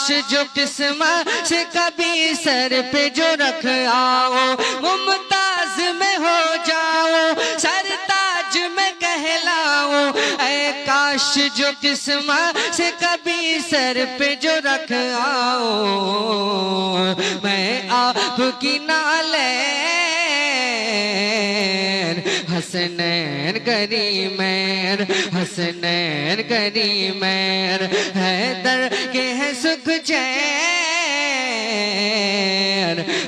जो किस्मत से कभी सर पे जो रख आओ, मुमताज में हो जाओ, सरताज में कहलाओ। ऐ काश जो किस्मत से कभी सर पे जो रख आओ, मैं आपकी नालैन हसनैन करीमैन, हसनैन करीमैन, हैदर के है सुख चैन,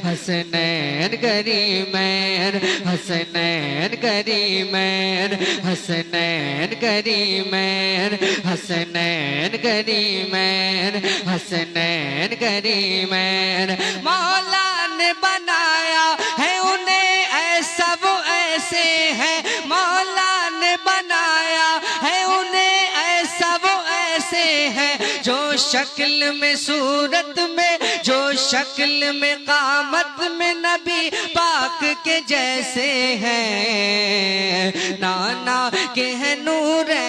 हसनैन करीमैन, हसनैन करीमैन, हसनैन करीमैन, हसनैन करीमैन, हसनैन करीमैन। मौला ने बनाया है उन्हें ऐसा वो ऐसे है, मौला ने बनाया है उन्हें ऐसा वो ऐसे है, जो शक्ल में सूरत में, जो शक्ल में कामत में नबी पाक के जैसे हैं। नाना के हैं नूरैन,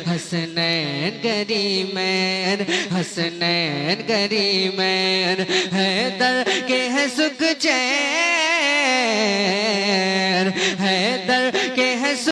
हसनैन करीमैन, हसनैन करीमैन, हैदर के हैं सुख चैन, हैदर